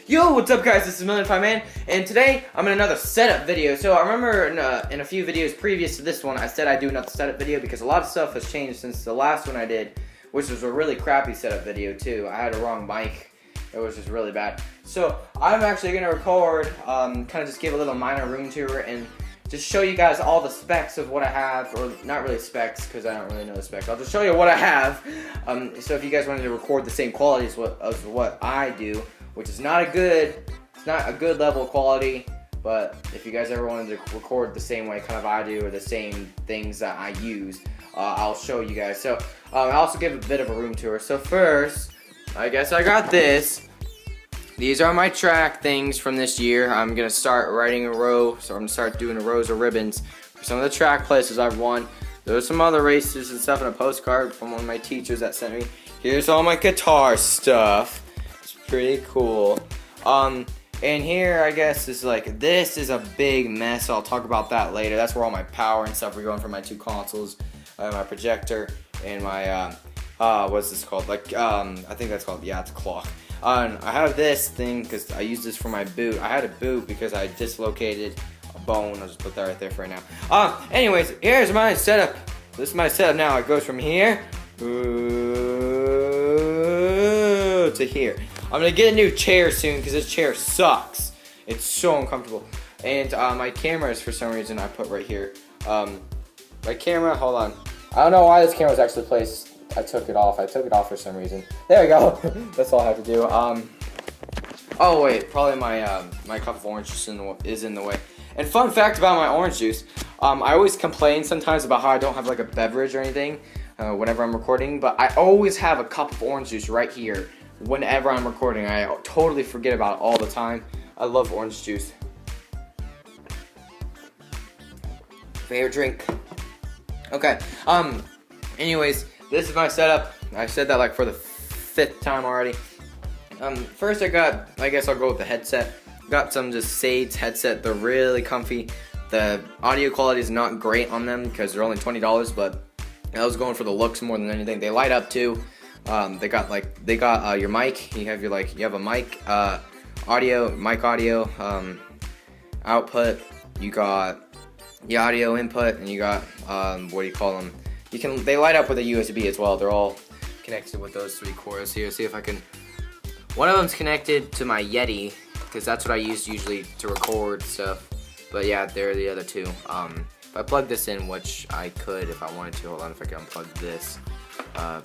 Yo, what's up guys, this is Million5Man, and today I'm in another setup video. So I remember in a few videos previous to this one, I said I'd do another setup video because a lot of stuff has changed since the last one I did, which was a really crappy setup video too. I had a wrong mic, it was just really bad. So I'm actually going to record, kind of just give a little minor room tour and just show you guys all the specs of what I have, or not really specs because I don't really know the specs. I'll just show you what I have. So if you guys wanted to record the same quality as what I do, which is not a good level of quality, but if you guys ever wanted to record the same way kind of I do, or the same things that I use, I'll show you guys. So I'll also give a bit of a room tour. So first, I guess I got this. These are my track things from this year. I'm gonna start writing a row, so I'm gonna start doing rows of ribbons for some of the track places I've won. There's some other races and stuff in a postcard from one of my teachers that sent me. Here's all my guitar stuff. It's pretty cool. And here, I guess, is like, this is a big mess. I'll talk about that later. That's where all my power and stuff are going for my two consoles, my projector, and my, what's this called? Like, I think that's called, yeah, it's a clock. I have this thing because I use this for my boot. I had a boot because I dislocated a bone. I'll just put that right there for right now. Anyways, here's my setup. This is my setup now. It goes from here to here. I'm gonna get a new chair soon because this chair sucks. It's so uncomfortable. And my camera is, for some reason, I put right here. My camera, hold on. I don't know why this camera was actually placed. I took it off. I took it off for some reason. There we go. That's all I have to do. Oh wait, probably my my cup of orange juice is in the way. And fun fact about my orange juice, I always complain sometimes about how I don't have like a beverage or anything whenever I'm recording, but I always have a cup of orange juice right here whenever I'm recording. I totally forget about it all the time. I love orange juice. Favorite drink. Okay. Anyways. This is my setup. I said that like for the 5th time already. First I guess I'll go with the headset. Got some just Sades headset. They're really comfy. The audio quality is not great on them because they're only $20, but I was going for the looks more than anything. They light up too. They got your mic. You have a mic, mic audio output. You got the audio input, and you got what do you call them? They light up with a USB as well. They're all connected with those 3 cords here. See if I can. One of them's connected to my Yeti because that's what I use usually to record stuff. But yeah, they're the other 2. If I plug this in, which I could if I wanted to. Hold on, if I can unplug this.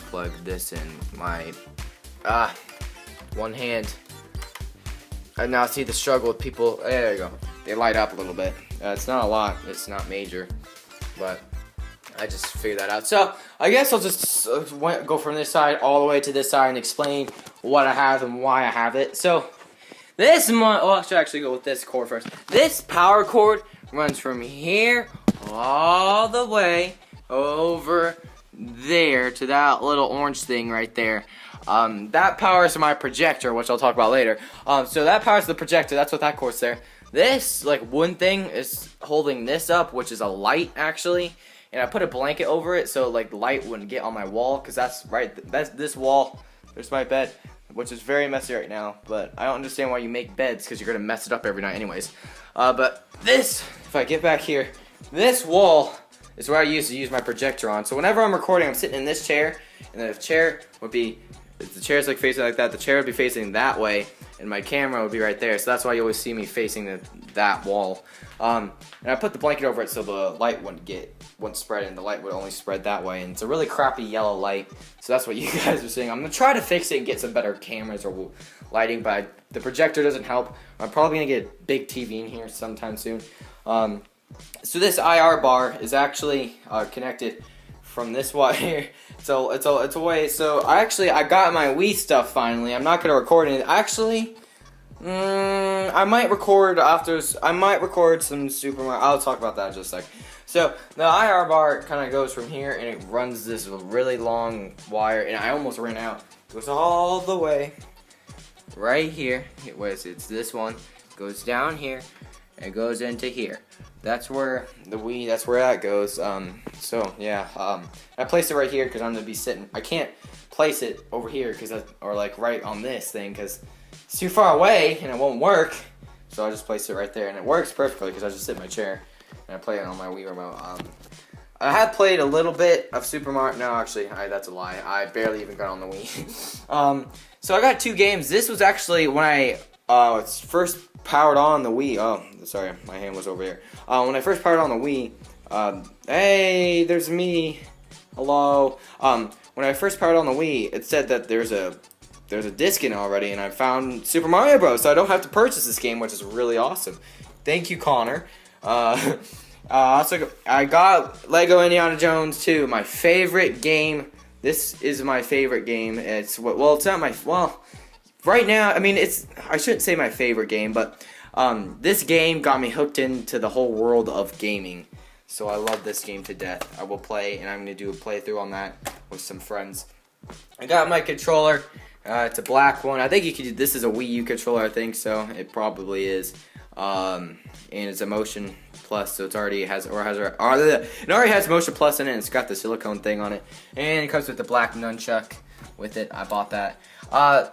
Plug this in my one hand. And now see the struggle with people. There you go. They light up a little bit. It's not a lot. It's not major, but I just figured that out. So I guess I'll just go from this side all the way to this side and explain what I have and why I have it. So this I should actually go with this cord first. This power cord runs from here all the way over there to that little orange thing right there. That powers my projector, which I'll talk about later. So that powers the projector. That's what that cord's there. This like wooden thing is holding this up, which is a light actually. And I put a blanket over it so like light wouldn't get on my wall, because that's this wall. There's my bed, which is very messy right now, but I don't understand why you make beds, because you're gonna mess it up every night anyways. But this, if I get back here, this wall is where I used to use my projector on. So whenever I'm recording, I'm sitting in this chair, and then if the chair's like facing like that, the chair would be facing that way, and my camera would be right there. So that's why you always see me facing that wall. And I put the blanket over it so the light wouldn't spread, and the light would only spread that way. And it's a really crappy yellow light, so that's what you guys are seeing. I'm gonna try to fix it and get some better cameras or lighting, but the projector doesn't help. I'm probably gonna get a big TV in here sometime soon. So this IR bar is actually connected from this wire. So it's a way. So I got my Wii stuff finally. I'm not gonna record it. Actually, I might record after. I might record some Super Mario. I'll talk about that in just a sec. So the IR bar kind of goes from here, and it runs this really long wire, and I almost ran out. It goes all the way right here. It's this one. Goes down here. It goes into here. That's where that goes. So yeah, I placed it right here because I'm gonna be sitting. I can't place it over here or like right on this thing because it's too far away and it won't work. So I just place it right there, and it works perfectly because I just sit in my chair and I play it on my Wii remote. I have played a little bit of Super Mario. No, actually, that's a lie. I barely even got on the Wii. So I got 2 games. This was actually when I first powered on the Wii. Oh, sorry, my hand was over here. When I first powered on the Wii, hey, there's me. Hello. When I first powered on the Wii, it said that there's a disc in it already, and I found Super Mario Bros. So I don't have to purchase this game, which is really awesome. Thank you, Connor. Also, I got Lego Indiana Jones 2, my favorite game. This is my favorite game. It's not my right now. I mean, I shouldn't say my favorite game, but this game got me hooked into the whole world of gaming. So I love this game to death. I will play, and I'm gonna do a playthrough on that with some friends. I got my controller. It's a black one. I think you could do this is a Wii U controller. I think so. It probably is. And it's a Motion Plus, so it already has Motion Plus in it. And it's got the silicone thing on it, and it comes with the black nunchuck with it. I bought that.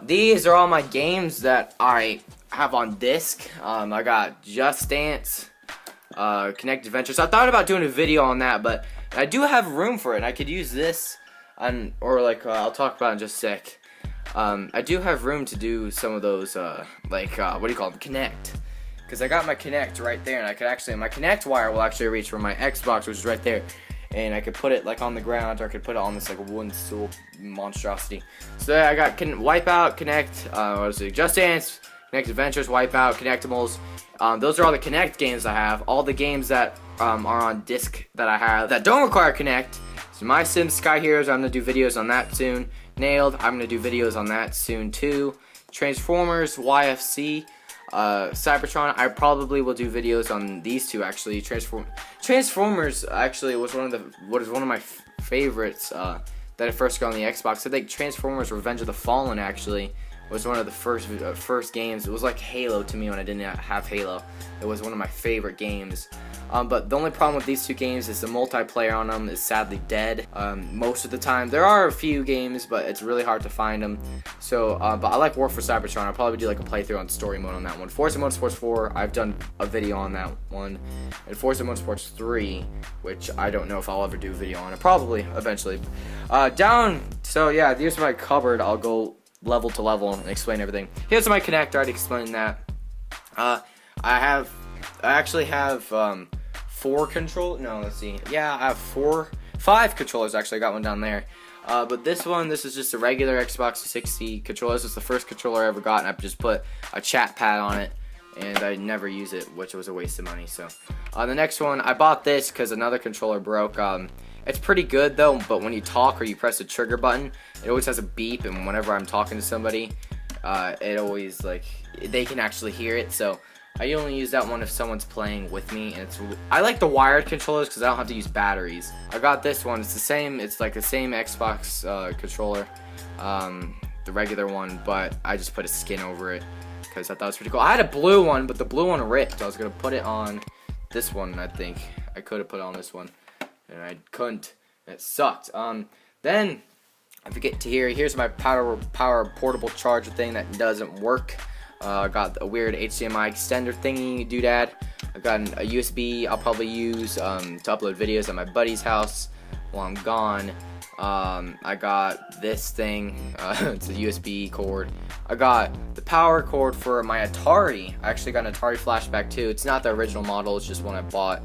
These are all my games that I have on disc. I got Just Dance, Kinect Adventures. I thought about doing a video on that, but I do have room for it. I could use this, I'll talk about it in just a sec. I do have room to do some of those, what do you call them, Kinect. Because I got my Kinect right there, and I could actually, my Kinect wire will actually reach from my Xbox, which is right there, and I could put it like on the ground, or I could put it on this like wooden stool monstrosity. So I got Wipeout, Kinect, Just Dance, Kinect Adventures, Wipeout, Kinectimals. Those are all the Kinect games I have. All the games that are on disc that I have that don't require Kinect. So My Sims Sky Heroes, I'm gonna do videos on that soon. Nailed, I'm gonna do videos on that soon too. Transformers, YFC. Cybertron, I probably will do videos on these two actually. Transformers actually was one of my favorites that I first got on the Xbox. I think Transformers Revenge of the Fallen actually was one of the first games. It was like Halo to me when I didn't have Halo. It was one of my favorite games. But the only problem with these two games is the multiplayer on them is sadly dead most of the time. There are a few games, but it's really hard to find them. So, but I like War for Cybertron. I'll probably do like a playthrough on story mode on that one. Forza Motorsports 4, I've done a video on that one. And Forza Motorsports 3, which I don't know if I'll ever do a video on it. Probably, eventually. So yeah, here's my cupboard. I'll go level to level and explain everything. Here's my Kinect. I already explained that. I actually have 4 controllers. No, let's see. Yeah, I have 5 controllers actually. I got one down there. But this is just a regular Xbox 360 controller. This is the first controller I ever got, and I just put a chat pad on it, and I never use it, which was a waste of money. So, the next one, I bought this because another controller broke. It's pretty good though, but when you talk or you press the trigger button, it always has a beep, and whenever I'm talking to somebody, it always they can actually hear it. So I only use that one if someone's playing with me, and I like the wired controllers because I don't have to use batteries. I got this one. It's the same. It's like the same Xbox controller, the regular one, but I just put a skin over it because I thought it was pretty cool. I had a blue one, but the blue one ripped. I was gonna put it on this one. I think I could have put it on this one, and I couldn't. It sucked. Then if you get to here, here's my power portable charger thing that doesn't work. I got a weird HDMI extender thingy doodad. I got a USB I'll probably use to upload videos at my buddy's house while I'm gone. I got this thing. It's a USB cord. I got the power cord for my Atari. I actually got an Atari Flashback 2. It's not the original model. It's just one I bought.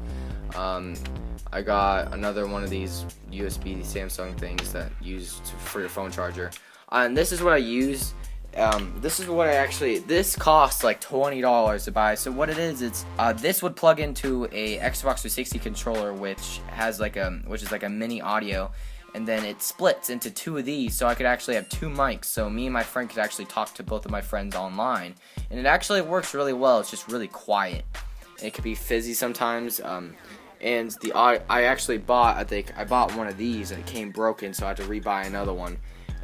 I got another one of these USB Samsung things that used for your phone charger. And this is what I use. This costs like $20 to buy. So what it is, this would plug into a Xbox 360 controller, which is like a mini audio, and then it splits into 2 of these, so I could actually have 2 mics. So me and my friend could actually talk to both of my friends online, and it actually works really well. It's just really quiet. It could be fizzy sometimes. And I actually bought one of these, and it came broken, so I had to rebuy another one.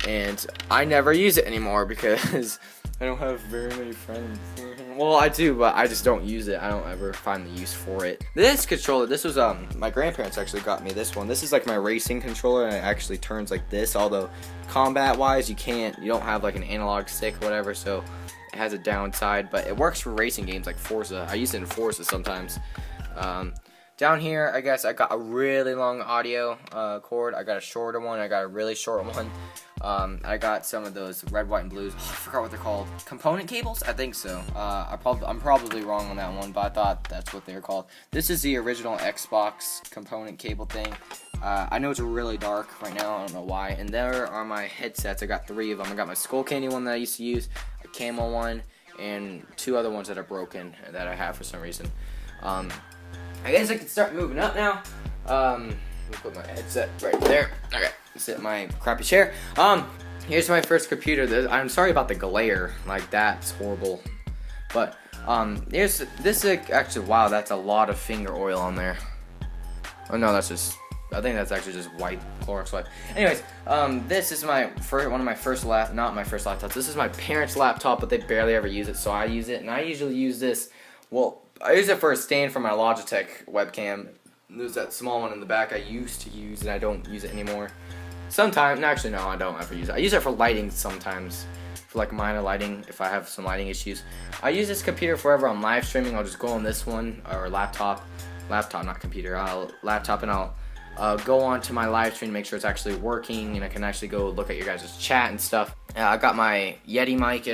And I never use it anymore because I don't have very many friends. Well, I do, but I just don't use it. I don't ever find the use for it. This controller, this was my grandparents actually got me this one. This is like my racing controller, and it actually turns like this. Although combat-wise, you don't have like an analog stick or whatever, so It has a downside, but it works for racing games like Forza. I use it in Forza sometimes. Down here, I guess I got a really long audio cord. I got a shorter one. I got a really short one. I got some of those red, white, and blues. Oh, I forgot what they're called. Component cables? I think so. I'm probably wrong on that one, but I thought that's what they're called. This is the original Xbox component cable thing. I know it's really dark right now. I don't know why. And there are my headsets. I got 3 of them. I got my Skull Candy one that I used to use, a Camel one, and 2 other ones that are broken that I have for some reason. I guess I can start moving up now. Let me put my headset right there. Okay, sit in my crappy chair. Here's my first computer. I'm sorry about the glare. Like, that's horrible. But this is actually, wow, that's a lot of finger oil on there. Oh no, that's just, I think that's actually just white Clorox wipe. Anyways, this is one of my first not my first laptops. This is my parents' laptop, but they barely ever use it, so I use it, and I usually use this. Well, I use it for a stand for my Logitech webcam. There's that small one in the back I used to use, and I don't use it anymore. Sometimes, actually no, I don't ever use it. I use it for lighting sometimes, for like minor lighting, if I have some lighting issues. I use this computer for whenever I'm live streaming. I'll just go on this one, or laptop, not computer, laptop, and I'll go on to my live stream to make sure it's actually working, and I can actually go look at your guys' chat and stuff. I got my Yeti mic.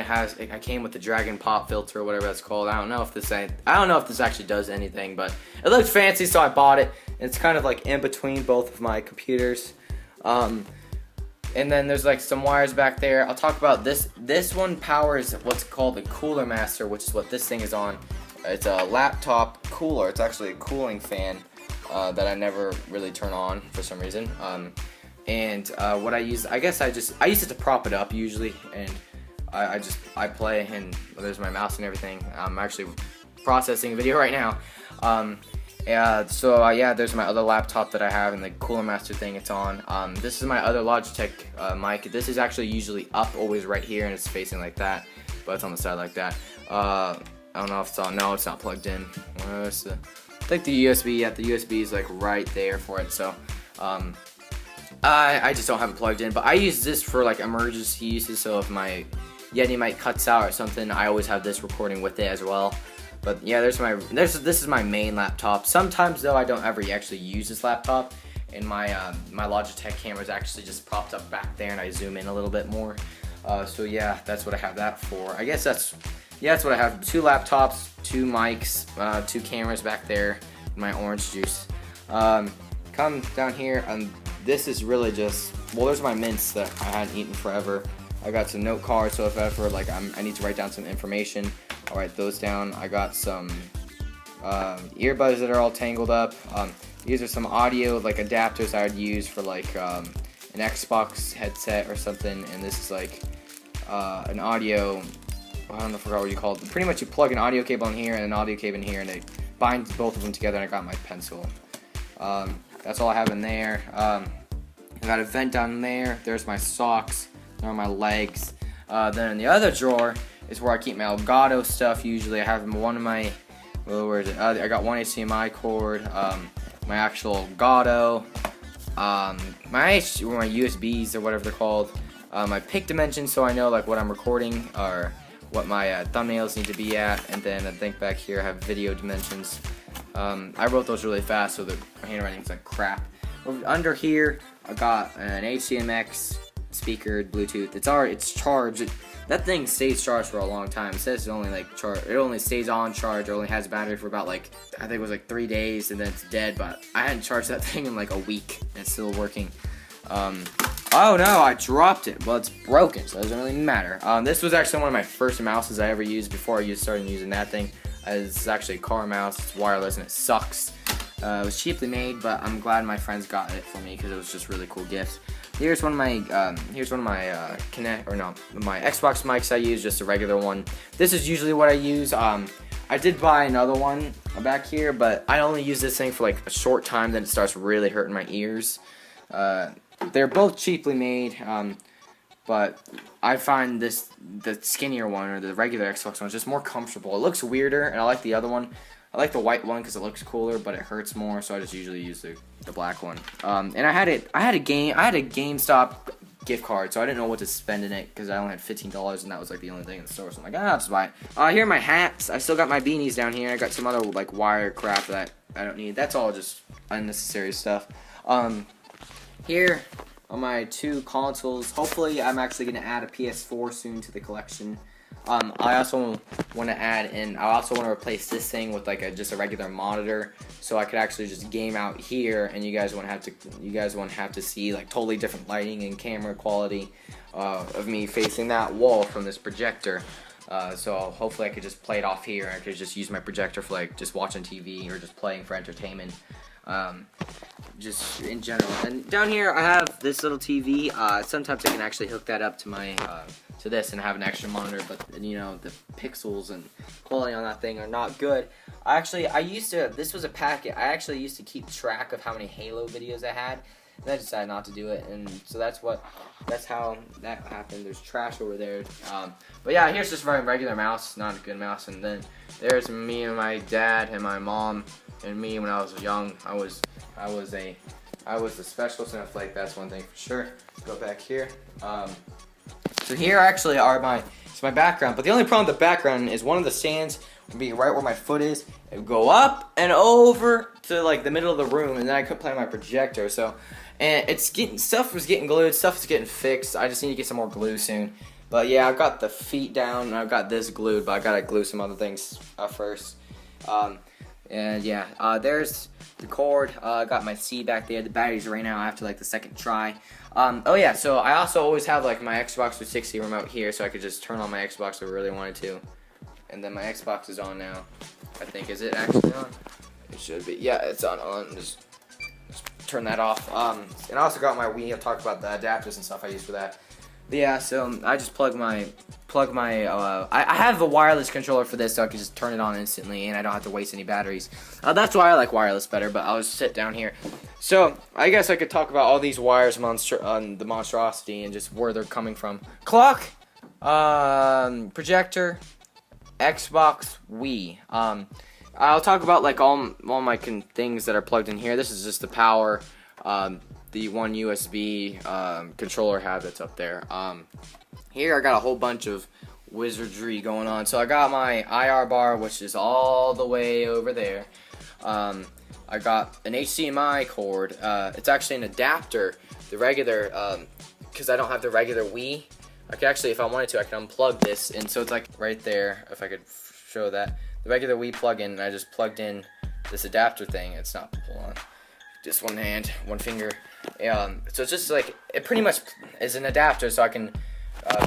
I came with the Dragon Pop filter or whatever that's called. I don't know if this actually does anything, but it looks fancy, so I bought it. It's kind of like in between both of my computers. And then there's like some wires back there. I'll talk about this. This one powers what's called a Cooler Master, which is what this thing is on. It's a laptop cooler. It's actually a cooling fan that I never really turn on for some reason. What I use, I use it to prop it up usually, and I play, and there's my mouse and everything. I'm actually processing a video right now. Yeah, there's my other laptop that I have, and the Cooler Master thing it's on. This is my other Logitech mic. This is actually usually up, always right here, and it's facing like that, but it's on the side like that. I don't know if it's on. No, it's not plugged in. I think the USB, the USB is like right there for it, so I just don't have it plugged in, but I use this for like emergency uses, so if my Yeti mic cuts out or something, I always have this recording with it as well. But yeah, this is my main laptop. Sometimes though, I don't ever actually use this laptop, and my Logitech camera is actually just propped up back there, and I zoom in a little bit more. So yeah, that's what I have that for. I guess that's what I have. 2 laptops, 2 mics, 2 cameras back there, and my orange juice. Come down here, and this is really just, well, there's my mints that I hadn't eaten forever. I got some note cards, so if ever like I need to write down some information, I'll write those down. I got some earbuds that are all tangled up. These are some audio like adapters I would use for like an Xbox headset or something, and this is like an audio, I don't know, I forgot what you call it. Pretty much you plug an audio cable in here and an audio cable in here, and they bind both of them together, and I got my pencil. That's all I have in there. I got a vent down there. There's my socks. There are my legs. Then in the other drawer is where I keep my Elgato stuff. Usually I have one of my, where is it? I got one HDMI cord, my actual Elgato, my USBs or whatever they're called, my pick dimensions, so I know like what I'm recording or what my thumbnails need to be at, and then I think back here I have video dimensions. I wrote those really fast, so the handwriting's like crap. Under here, I got an HDMX speaker, Bluetooth. It's charged. That thing stays charged for a long time. It says it only stays on charge, or only has a battery for about like, I think it was like 3 days, and then it's dead. But I hadn't charged that thing in like a week, and it's still working. Oh no, I dropped it. Well, it's broken, so it doesn't really matter. This was actually one of my first mouses I ever used before I started using that thing. It's actually a car mouse. It's wireless and it sucks. It was cheaply made, but I'm glad my friends got it for me because it was just really cool gifts. Here's one of my my Xbox mics I use, just a regular one. This is usually what I use. I did buy another one back here, but I only use this thing for like a short time, then it starts really hurting my ears. They're both cheaply made, but I find the skinnier one, or the regular Xbox one, is just more comfortable. It looks weirder, and I like the other one. I like the white one because it looks cooler, but it hurts more, so I just usually use the black one. And I had a GameStop gift card, so I didn't know what to spend in it because I only had $15 and that was like the only thing in the store. So I'm like, I'll just buy it. Here are my hats. I still got my beanies down here. I got some other like wire crap that I don't need. That's all just unnecessary stuff. Here are my 2 consoles. Hopefully, I'm actually gonna add a PS4 soon to the collection. I also want to add in. I also want to replace this thing with like just a regular monitor, so I could actually just game out here, and you guys won't have to see like totally different lighting and camera quality of me facing that wall from this projector. So hopefully I could just play it off here. I could just use my projector for like just watching TV or just playing for entertainment. Just in general. And down here I have this little TV. Sometimes I can actually hook that up to my to this and have an extra monitor, but you know, the pixels and quality on that thing are not good. This was a packet. I actually used to keep track of how many Halo videos I had, and I decided not to do it, and so that's how that happened. There's trash over there. But yeah, here's just a regular mouse, not a good mouse, and then there's me and my dad and my mom and me when I was young. I was a special snowflake, that's one thing for sure. Go back here. So here actually are my background, but the only problem with the background is one of the stands would be right where my foot is. It would go up and over to like the middle of the room, and then I could play my projector. So, and stuff was getting glued, stuff is getting fixed. I just need to get some more glue soon. But yeah, I've got the feet down, and I've got this glued, but I gotta glue some other things first. And yeah, there's the cord. I got my C back there. The batteries ran out after like the second try. Oh yeah, so I also always have like my Xbox 360 remote here, so I could just turn on my Xbox if I really wanted to. And then my Xbox is on now. I think, is it actually on? It should be. Yeah, it's on. Just turn that off. And I also got my Wii. I'll talk about the adapters and stuff I use for that. But yeah, so I just plug my. I have a wireless controller for this, so I can just turn it on instantly, and I don't have to waste any batteries. That's why I like wireless better. But I'll just sit down here. So I guess I could talk about all these wires on the monstrosity and just where they're coming from. Clock, projector, Xbox, Wii. I'll talk about like all my things that are plugged in here. This is just the power. The one USB controller have that's up there. Here I got a whole bunch of wizardry going on. So I got my IR bar, which is all the way over there. I got an HDMI cord. It's actually an adapter. The regular, because I don't have the regular Wii. I could actually, if I wanted to, I could unplug this, and so it's like right there. If I could show that, the regular Wii plug-in, and I just plugged in this adapter thing. It's not, hold on, just one hand, one finger. So it's just like, it pretty much is an adapter, so I can.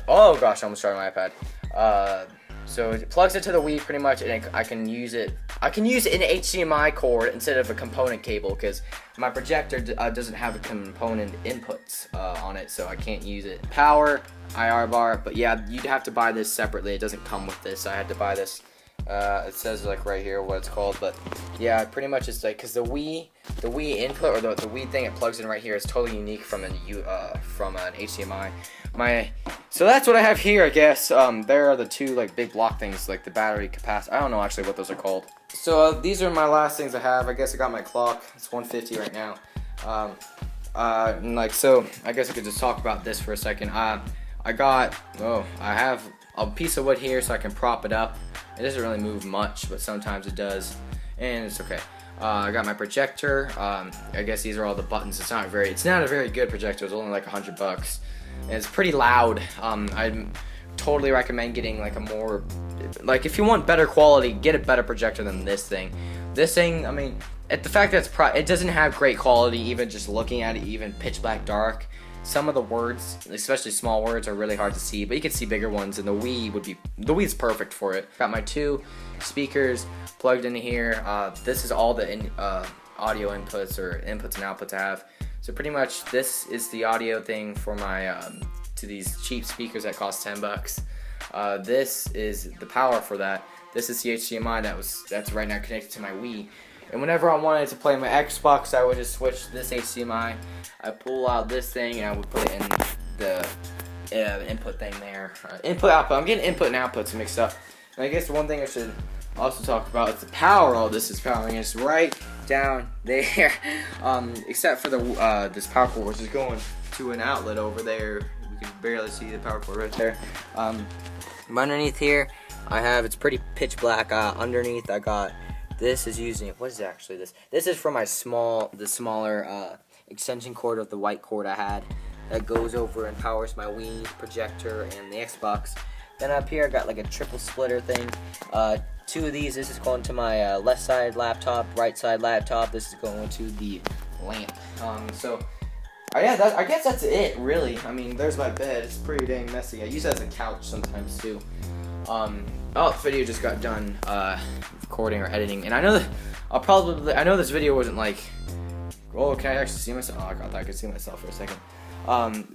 Oh gosh, I almost tried my iPad. So it plugs it to the Wii pretty much, and I can use it. I can use an HDMI cord instead of a component cable because my projector doesn't have a component inputs on it, so I can't use it. Power, IR bar, but yeah, you'd have to buy this separately. It doesn't come with this. I had to buy this. It says like right here what it's called, but yeah, pretty much it's like, because the Wii input, or the Wii thing it plugs in right here is totally unique from an HDMI. So that's what I have here, I guess. There are the two like big block things, like the battery capacity. I don't know actually what those are called. So these are my last things I have. I guess I got my clock. It's 150 right now. So I guess I could just talk about this for a second. I have a piece of wood here so I can prop it up. It doesn't really move much, but sometimes it does, and it's okay. I got my projector. I guess these are all the buttons. It's not a very good projector. It's only like $100, and it's pretty loud. I totally recommend getting like a more, like, if you want better quality, get a better projector than this thing. This thing, I mean, the fact that it doesn't have great quality, even just looking at it, even pitch black dark. Some of the words, especially small words, are really hard to see, but you can see bigger ones, and the Wii's perfect for it. Got my two speakers plugged in here. This is all the audio inputs or inputs and outputs I have. So pretty much this is the audio thing for my to these cheap speakers that cost $10. This is the power for that. This is the HDMI that's right now connected to my Wii. And whenever I wanted to play my Xbox, I would just switch this HDMI. I pull out this thing and I would put it in the input thing there. Input output. I'm getting input and outputs mixed up. And I guess the one thing I should also talk about is the power. All this is powering. It's right down there. Except for the this power cord, which is going to an outlet over there. You can barely see the power cord right there. Underneath here, it's pretty pitch black. Underneath, I got, this is using, what is actually this? This is from my the smaller extension cord of the white cord I had that goes over and powers my Wii projector and the Xbox. Then up here I got like a triple splitter thing. Two of these, this is going to my left side laptop, right side laptop. This is going to the lamp. Yeah, I guess that's it, really. I mean, there's my bed. It's pretty dang messy. I use it as a couch sometimes too. The video just got done recording or editing, and I know that I know this video wasn't like, oh, can I actually see myself? Oh, I could see myself for a second.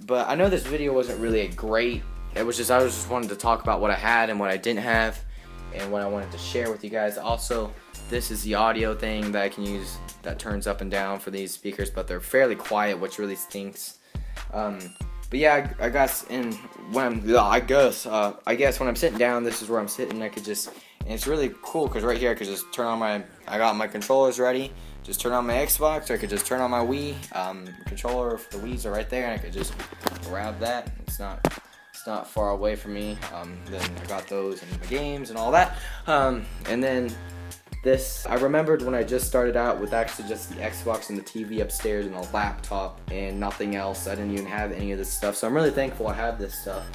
But I know this video wasn't really a great. I was just wanted to talk about what I had and what I didn't have, and what I wanted to share with you guys. Also, this is the audio thing that I can use that turns up and down for these speakers, but they're fairly quiet, which really stinks. But yeah, I guess when I'm sitting down, this is where I'm sitting. I could just, and it's really cool because right here I could just turn on I got my controllers ready. Just turn on my Xbox, or I could just turn on my Wii controller. For the Wii's are right there, and I could just grab that. It's not far away from me. Then I got those and my games and all that. And then this, I remembered when I just started out with actually just the Xbox and the TV upstairs and a laptop and nothing else. I didn't even have any of this stuff, so I'm really thankful I have this stuff.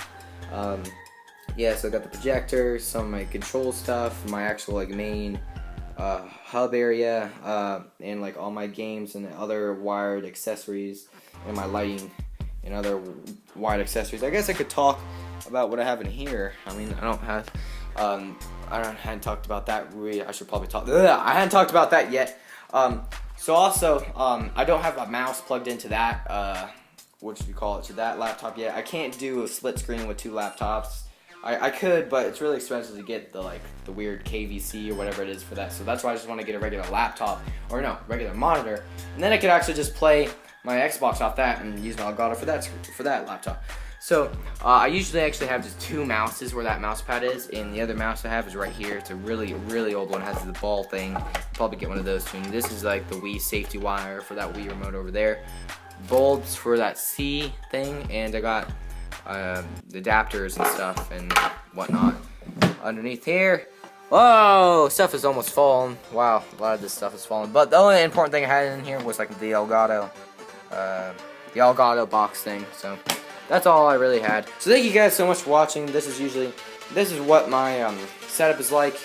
Yeah, so I got the projector, some of my control stuff, my actual like main hub area, and like all my games and other wired accessories, and my lighting and other wired accessories. I guess I could talk about what I have in here. I mean, I hadn't talked about that. I should probably talk. I hadn't talked about that yet. So also, I don't have a mouse plugged into that. What should you call it? To that laptop yet. I can't do a split screen with two laptops. I could, but it's really expensive to get the weird KVC or whatever it is for that. So that's why I just want to get a regular laptop, or no, regular monitor, and then I could actually just play my Xbox off that and use my Elgato for that laptop. So I usually actually have just two mouses where that mouse pad is, and the other mouse I have is right here. It's a really old one. It has the ball thing. I'll probably get one of those too. And this is like the Wii safety wire for that Wii remote over there. Bulbs for that C thing, and I got the adapters and stuff and whatnot. Underneath here, whoa, stuff is almost fallen. Wow, a lot of this stuff is fallen. But the only important thing I had in here was like the Elgato box thing. So that's all I really had. So thank you guys so much for watching. This is what my setup is like.